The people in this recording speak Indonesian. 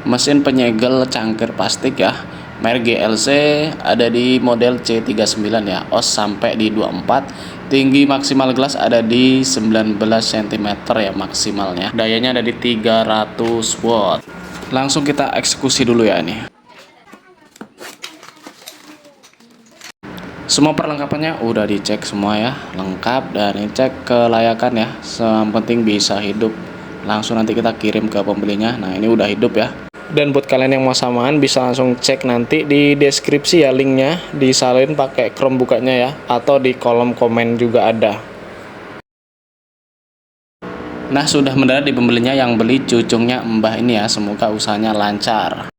Mesin penyegel cangkir plastik ya, merek GLC, ada di model C39 ya, os sampai di 24. Tinggi maksimal gelas ada di 19 cm ya maksimalnya. Dayanya ada di 300 watt. Langsung kita eksekusi dulu ya nih. Semua perlengkapannya udah dicek semua ya, lengkap, dan cek kelayakan ya. Yang penting bisa hidup. Langsung nanti kita kirim ke pembelinya. Nah, ini udah hidup ya. Dan buat kalian yang mau samaan bisa langsung cek nanti di deskripsi ya, linknya disalin pakai Chrome bukanya ya, atau di kolom komen juga ada. Nah, sudah mendarat di pembelinya, yang beli cucungnya Mbah ini ya, semoga usahanya lancar.